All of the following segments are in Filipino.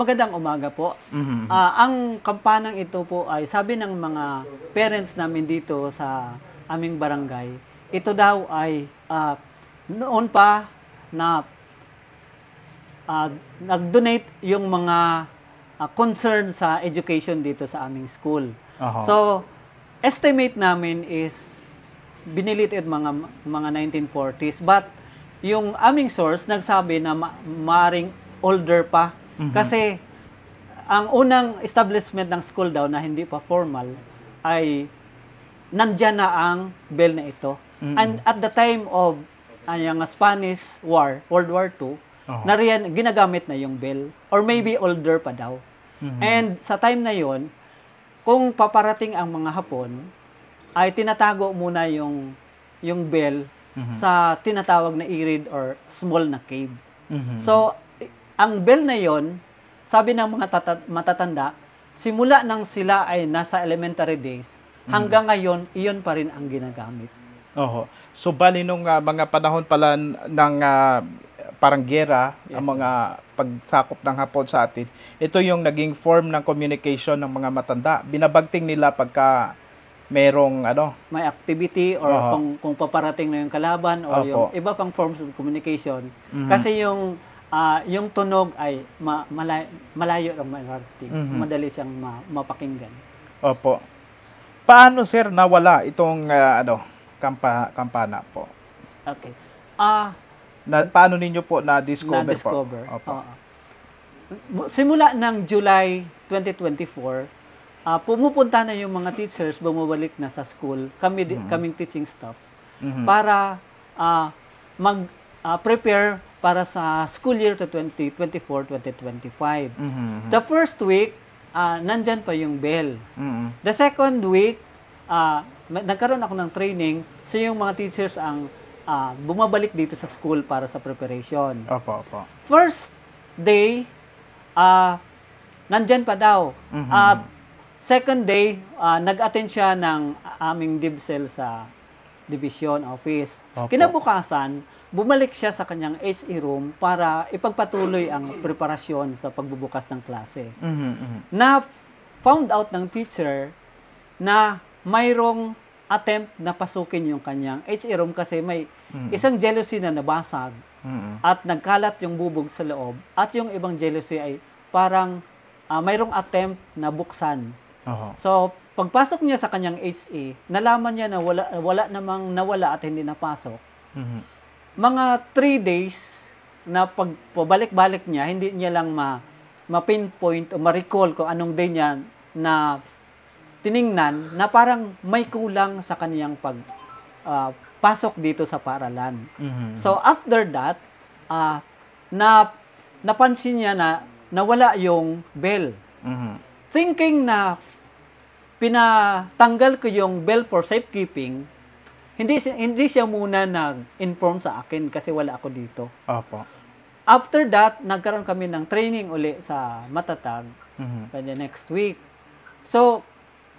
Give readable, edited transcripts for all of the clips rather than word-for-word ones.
Magandang umaga po. Ang kampanang ito po ay sabi ng mga parents namin dito sa aming barangay, ito daw ay noon pa na nag-donate yung mga concern sa education dito sa aming school. So, estimate namin is binili ito mga 1940s, but yung aming source nagsabi na maring older pa. Kasi ang unang establishment ng school daw na hindi pa formal ay nandyan na ang bell na ito. And at the time of yung Spanish War, World War II, nariyan, ginagamit na yung bell. Or maybe older pa daw. And sa time na yon, kung paparating ang mga Hapon, ay tinatago muna yung bell sa tinatawag na irid or small na cave. So, ang bell na yon, sabi ng mga matatanda, simula nang sila ay nasa elementary days, hanggang ngayon, iyon pa rin ang ginagamit. So, bali nung mga panahon pala ng parang gera, ang mga pagsakop ng Hapon sa atin, ito yung naging form ng communication ng mga matanda. Binabagting nila pagka merong may activity or kung paparating na yung kalaban or yung iba pang forms of communication. Kasi yung tunog ay malayo ang marating. Madali siyang mapakinggan. Opo. Paano, sir, nawala itong kampana po? Okay. Paano ninyo po na-discover po? Opo. Simula ng July 2024, pumupunta na yung mga teachers, bumabalik na sa school, kaming teaching staff, para mag-prepare para sa school year to 2024-2025. The first week, nandyan pa yung bell. The second week, nagkaroon ako ng training, so yung mga teachers ang bumabalik dito sa school para sa preparation. First day, nandyan pa daw. Second day, nag-attend siya ng aming DivCell sa division office. Kinabukasan, bumalik siya sa kanyang HE room para ipagpatuloy ang preparasyon sa pagbubukas ng klase. Na found out ng teacher na mayroong attempt na pasukin yung kanyang HE room kasi may isang jealousy na nabasag at nagkalat yung bubog sa loob at yung ibang jealousy ay parang mayroong attempt na buksan. So, pagpasok niya sa kanyang HE, nalaman niya na wala namang nawala at hindi napasok. Mga 3 days na pabalik-balik niya, hindi niya lang ma-pinpoint o ma-recall kung anong day niya na tiningnan na parang may kulang sa kaniyang pasok dito sa paaralan. So, after that, napansin niya na nawala yung bell. Thinking na pinatanggal ko yung bell for safekeeping, hindi siya muna nag-inform sa akin kasi wala ako dito. After that, nagkaroon kami ng training uli sa Matatag by the next week. So,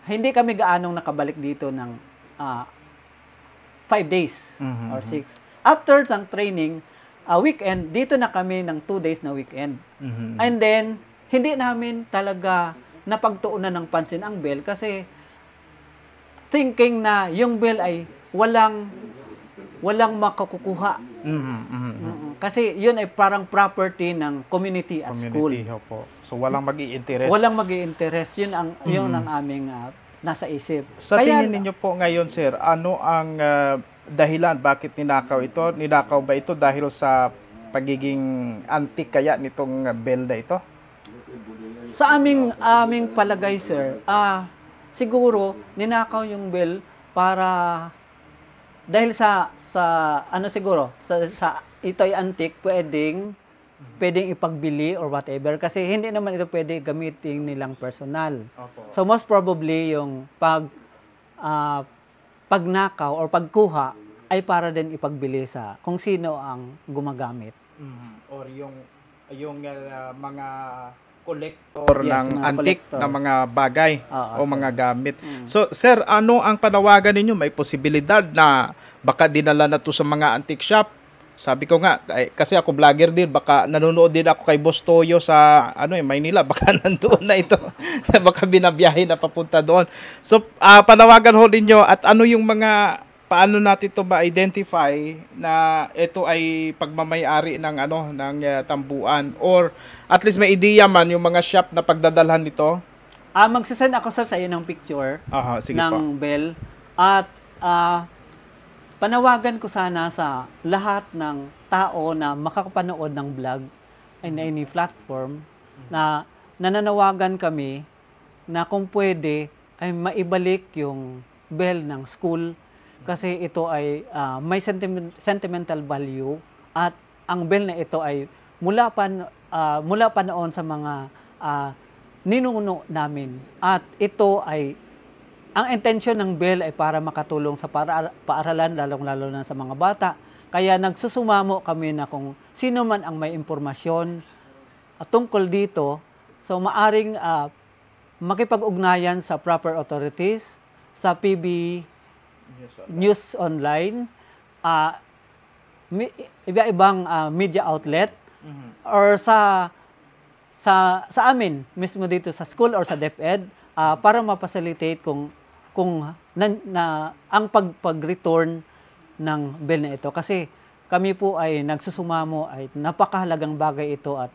hindi kami gaanong nakabalik dito ng 5 days or 6. After sang training, weekend, dito na kami ng 2 days na weekend. And then, hindi namin talaga napagtuunan ng pansin ang bell kasi thinking na yung bell ay walang makakukuha. Kasi yun ay parang property ng community at school. So walang mag-i-interest. Walang mag-i-interest. Yun ang aming nasa isip. Sa tingin ninyo po ngayon, sir, ano ang dahilan bakit ninakaw ito? Ninakaw ba ito dahil sa pagiging antique kaya nitong bell na ito? Sa aming palagay, sir, siguro ninakaw yung bell para dahil sa ito ay antique, pwedeng ipagbili or whatever kasi hindi naman ito pwede gamitin nilang personal. So most probably yung pagnakaw or pagkuha ay para din ipagbili sa kung sino ang gumagamit. Or yung mga collector ng antique na mga bagay o mga gamit. So, sir, ano ang panawagan ninyo? May posibilidad na baka dinala na to sa mga antique shop Sabi ko nga, kasi ako vlogger din, baka nanonood din ako kay Boss Toyo sa Maynila, baka nandoon na ito. Baka binabiyahe na papunta doon. So, panawagan ho ninyo at ano yung mga, paano natin ito ma-identify na ito ay pagmamay-ari ng tambuan, or at least may ideya man yung mga shop na pagdadalhan nito. Magsasend ako sa iyo ng picture Sige ng bell, at panawagan ko sana sa lahat ng tao na makakapanood ng vlog in any platform na nananawagan kami na kung pwede ay maibalik yung bell ng school, kasi ito ay may sentimental value, at ang bell na ito ay mula pa noon sa mga ninuno namin, at ito ay ang intensyon ng bell ay para makatulong sa paaralan, lalong-lalo na sa mga bata. Kaya nagsusumamo kami na kung sino man ang may impormasyon tungkol dito, so maaring makipag-ugnayan sa proper authorities, sa PB News Online, iba-ibang media outlet, or sa amin mismo dito sa school or sa DepEd, para ma-facilitate kung ang pag-return ng bell na ito, kasi kami po ay nagsusumamo, ay napakahalagang bagay ito, at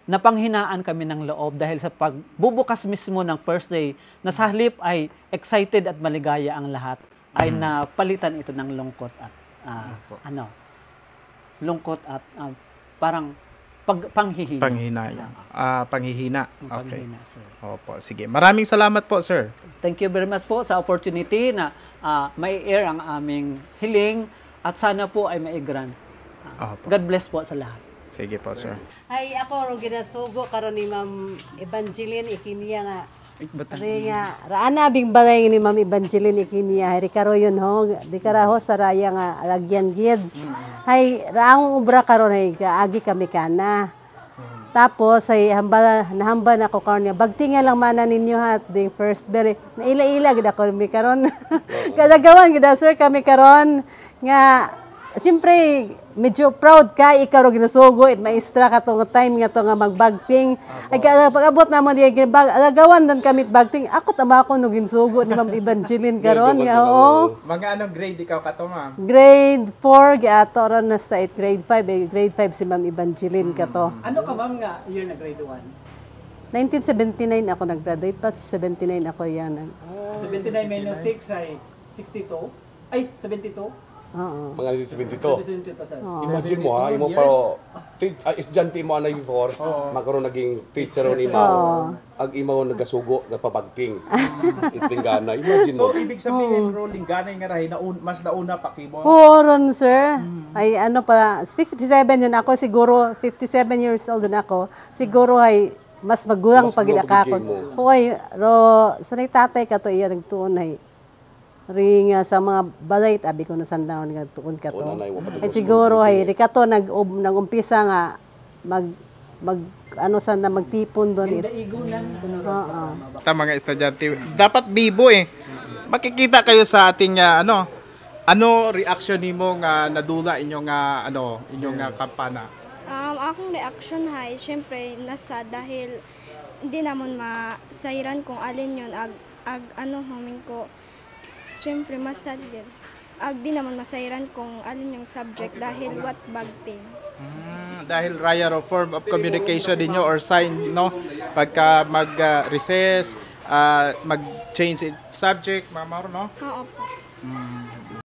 napanghinaan kami ng loob dahil sa pagbubukas mismo ng first day, na sa halip ay excited at maligaya ang lahat, ay napalitan ito ng lungkot at parang panghihina. Panghihina. Okay. Panghihina, sir. Opo, sige. Maraming salamat po, sir. Thank you very much po sa opportunity na may air ang aming hiling, at sana po ay mai-grant. God bless po sa lahat. Sige po, sir. Ay, ako ro ginasugo karon ni Ma'am Evangeline Ikiniya nga. Ari nga, raana bing balay ni Ma'am Evangeline Ikiniya. Hari karo yun ho, di karaho sa raya nga alagyan gid. Hay, raang ubra karon ay kaagi kami kana. Tapos ay nahamba na ko karon niya. Bagtinga lang mana ninyo hat ding first berry. Naila-ila gid ako mi karon. Kadagawan gid sir kami karon nga. Siyempre, medyo proud ka, ikaw ro ginasugo, it maestra ka tong time nga to nga magbagting. Ay pag-abot naman di alagawan dan kami bagting. Ako tama ako no ginsugo ni Ma'am Evangeline karon nga oo. Mga anong grade ikaw kato, ma'am? Grade 4 giato ron na sa grade 5, grade 5 si Ma'am Evangeline kato. Ano ka, ma'am, nga year na grade 1? 1979 ako nag-graduate, pa 79 ako yan. 79 minus 6 ay 62? Ay, 72? Oo. Mga 72. 72 sir. Imagine mo ha, imo pero estudyante mo na before, magkaroon naging teacher ni mo. Ag imo nagasugo nagpabagting. Itinggana. Imagine mo. So, ibig sabihin, rolling ganay nga rahi, mas nauna pa kimo. Oo, ron, sir. Ay, ano pa, 57 yun ako, siguro, 57 years old din ako. Siguro ay, mas magulang pag inakakon. Hoy, sanay tatay ka to, iya nagtuon ay, ring sa mga balay, abi ko na sandaon nga tuon ka to. Ay siguro ay rikato nag-umpisa nga magtipon doon. Daigunan Ta mga estudyante, dapat bibo Makikita kayo sa ating ano reaction nimo nga nadula inyong kampana. Akong reaction hay, syempre nasa dahil hindi naman masairan kung alin yun humin ko. Siyempre, masad din. Di naman masairan kung alin yung subject dahil what bagting. Dahil raya form of communication ninyo or sign, no? Pagka mag-recess, mag-change subject, mamaro, no? Oo po.